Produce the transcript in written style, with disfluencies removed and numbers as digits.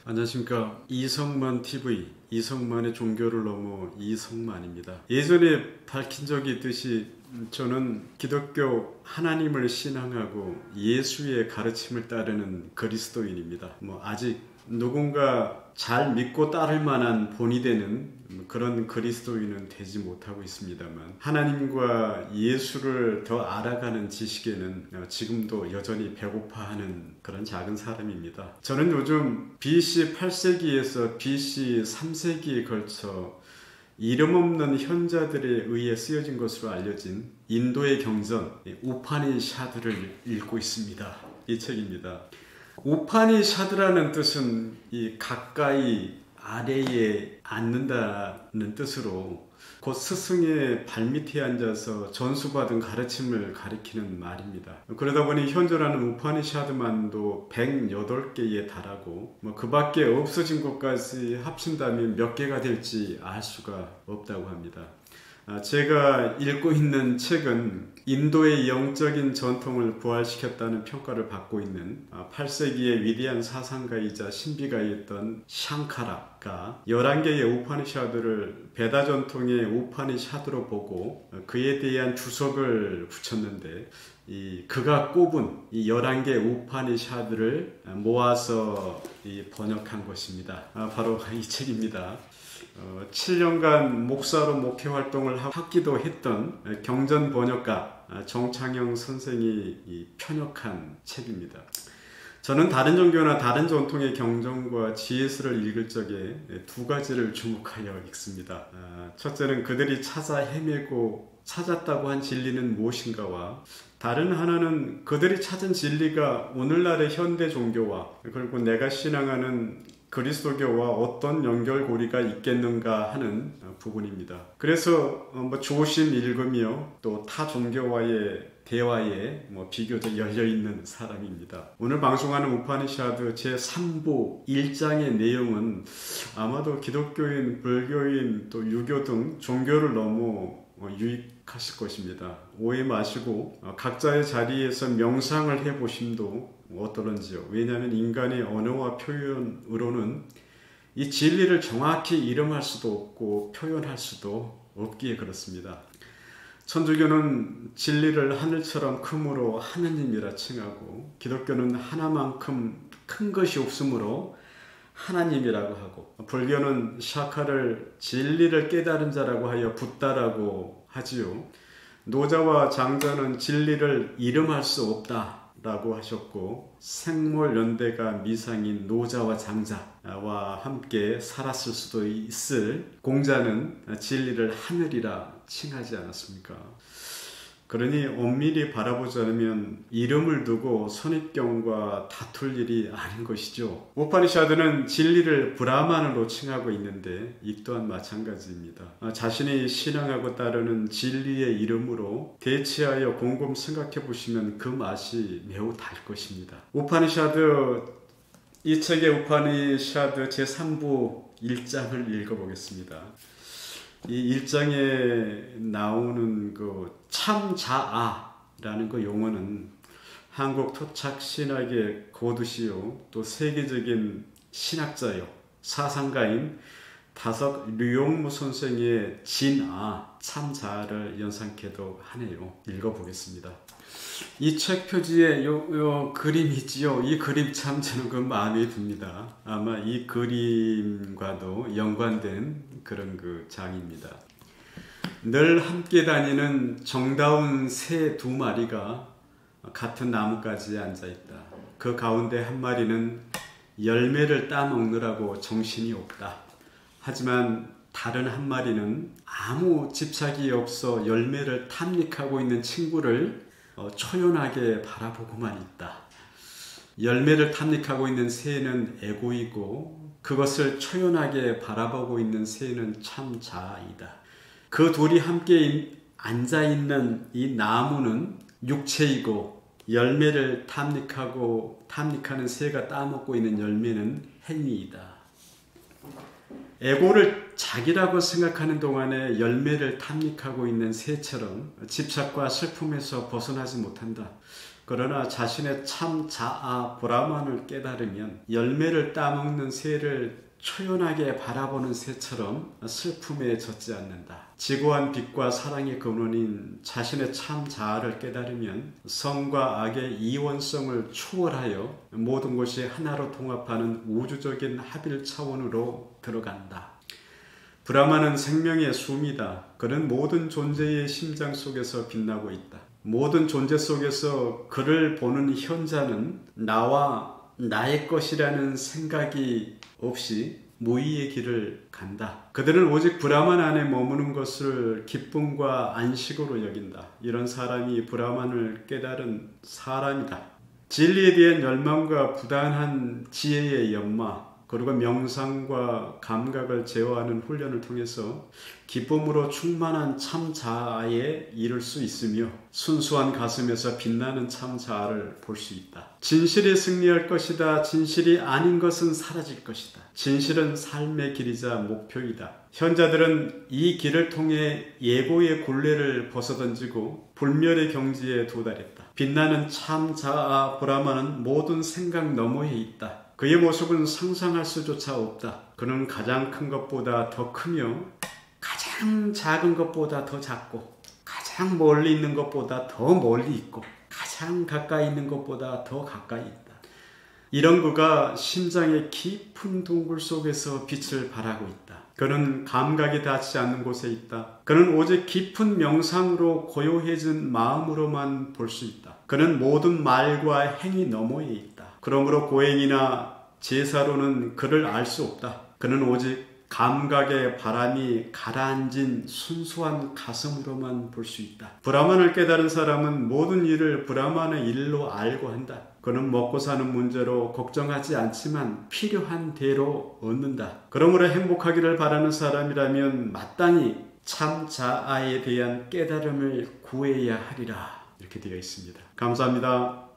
안녕하십니까. 이성만 TV, 이성만의 종교를 넘어 이성만입니다. 예전에 밝힌 적이 있듯이 저는 기독교 하나님을 신앙하고 예수의 가르침을 따르는 그리스도인입니다. 아직 누군가 잘 믿고 따를 만한 본이 되는 그런 그리스도인은 되지 못하고 있습니다만, 하나님과 예수를 더 알아가는 지식에는 지금도 여전히 배고파하는 그런 작은 사람입니다. 저는 요즘 BC 8세기에서 BC 3세기에 걸쳐 이름 없는 현자들에 의해 쓰여진 것으로 알려진 인도의 경전 우파니샤드를 읽고 있습니다. 이 책입니다. 우파니샤드라는 뜻은 이 가까이 아래에 앉는다는 뜻으로 곧 스승의 발밑에 앉아서 전수받은 가르침을 가리키는 말입니다. 그러다 보니 현존하는 우파니샤드만도 108개에 달하고 그 밖에 없어진 것까지 합친다면 몇 개가 될지 알 수가 없다고 합니다. 제가 읽고 있는 책은 인도의 영적인 전통을 부활시켰다는 평가를 받고 있는 8세기의 위대한 사상가이자 신비가였던 샹카라가 11개의 우파니샤드를 베다 전통의 우파니샤드로 보고 그에 대한 주석을 붙였는데, 그가 꼽은 이 11개 우파니샤드를 모아서 번역한 것입니다. 바로 이 책입니다. 7년간 목사로 목회 활동을 하기도 했던 경전 번역가 정창영 선생이 편역한 책입니다. 저는 다른 종교나 다른 전통의 경전과 지혜서를 읽을 적에 두 가지를 주목하여 읽습니다. 첫째는 그들이 찾아 헤매고 찾았다고 한 진리는 무엇인가와, 다른 하나는 그들이 찾은 진리가 오늘날의 현대 종교와 그리고 내가 신앙하는 그리스도교와 어떤 연결고리가 있겠는가 하는 부분입니다. 그래서 조심 읽으며 또 타 종교와의 대화에 비교적 열려있는 사람입니다. 오늘 방송하는 우파니샤드 제3부 1장의 내용은 아마도 기독교인, 불교인, 또 유교 등 종교를 넘어 유익하실 것입니다. 오해 마시고 각자의 자리에서 명상을 해보심도 어떠런지요. 왜냐하면 인간의 언어와 표현으로는 이 진리를 정확히 이름할 수도 없고 표현할 수도 없기에 그렇습니다. 천주교는 진리를 하늘처럼 크므로 하느님이라 칭하고, 기독교는 하나만큼 큰 것이 없으므로 하나님이라고 하고, 불교는 샤카를 진리를 깨달은 자라고 하여 붓다라고 하지요. 노자와 장자는 진리를 이름할 수 없다 라고 하셨고, 생몰연대가 미상인 노자와 장자와 함께 살았을 수도 있을 공자는 진리를 하늘이라 칭하지 않았습니까? 그러니 엄밀히 바라보자면 이름을 두고 선입견과 다툴 일이 아닌 것이죠. 우파니샤드는 진리를 브라만으로 칭하고 있는데 이 또한 마찬가지입니다. 자신이 신앙하고 따르는 진리의 이름으로 대치하여 곰곰 생각해 보시면 그 맛이 매우 달 것입니다. 우파니샤드, 이 책의 우파니샤드 제3부 1장을 읽어보겠습니다. 이 1장에 나오는 그 참자아라는 그 용어는 한국 토착 신학의 고두시요, 또 세계적인 신학자요, 사상가인 다석 류용무 선생의 진아, 참자아를 연상케도 하네요. 읽어보겠습니다. 이 책 표지에 요 그림이 있지요. 이 그림 참 저는 그 마음에 듭니다. 아마 이 그림과도 연관된 그런 그 장입니다. 늘 함께 다니는 정다운 새 두 마리가 같은 나뭇가지에 앉아있다. 그 가운데 한 마리는 열매를 따먹느라고 정신이 없다. 하지만 다른 한 마리는 아무 집착이 없어 열매를 탐닉하고 있는 친구를 초연하게 바라보고만 있다. 열매를 탐닉하고 있는 새는 에고이고, 그것을 초연하게 바라보고 있는 새는 참자아이다. 그 둘이 함께 앉아있는 이 나무는 육체이고, 열매를 탐닉하는 새가 따먹고 있는 열매는 행위이다. 에고를 자기라고 생각하는 동안에 열매를 탐닉하고 있는 새처럼 집착과 슬픔에서 벗어나지 못한다. 그러나 자신의 참 자아 브라만을 깨달으면 열매를 따먹는 새를 초연하게 바라보는 새처럼 슬픔에 젖지 않는다. 지고한 빛과 사랑의 근원인 자신의 참 자아를 깨달으면 성과 악의 이원성을 초월하여 모든 것이 하나로 통합하는 우주적인 합일 차원으로 들어간다. 브라만은 생명의 숨이다. 그는 모든 존재의 심장 속에서 빛나고 있다. 모든 존재 속에서 그를 보는 현자는 나와 나의 것이라는 생각이 없이 무의의 길을 간다. 그들은 오직 브라만 안에 머무는 것을 기쁨과 안식으로 여긴다. 이런 사람이 브라만을 깨달은 사람이다. 진리에 대한 열망과 부단한 지혜의 연마, 그리고 명상과 감각을 제어하는 훈련을 통해서 기쁨으로 충만한 참 자아에 이를 수 있으며 순수한 가슴에서 빛나는 참 자아를 볼 수 있다. 진실이 승리할 것이다. 진실이 아닌 것은 사라질 것이다. 진실은 삶의 길이자 목표이다. 현자들은 이 길을 통해 예고의 굴레를 벗어던지고 불멸의 경지에 도달했다. 빛나는 참 자아 브라만은 모든 생각 너머에 있다. 그의 모습은 상상할 수조차 없다. 그는 가장 큰 것보다 더 크며 가장 작은 것보다 더 작고 가장 멀리 있는 것보다 더 멀리 있고 가장 가까이 있는 것보다 더 가까이 있다. 이런 그가 심장의 깊은 동굴 속에서 빛을 발하고 있다. 그는 감각이 닿지 않는 곳에 있다. 그는 오직 깊은 명상으로 고요해진 마음으로만 볼 수 있다. 그는 모든 말과 행위 너머에 있다. 그러므로 고행이나 제사로는 그를 알 수 없다. 그는 오직 감각의 바람이 가라앉은 순수한 가슴으로만 볼 수 있다. 브라만을 깨달은 사람은 모든 일을 브라만의 일로 알고 한다. 그는 먹고 사는 문제로 걱정하지 않지만 필요한 대로 얻는다. 그러므로 행복하기를 바라는 사람이라면 마땅히 참 자아에 대한 깨달음을 구해야 하리라. 이렇게 되어 있습니다. 감사합니다.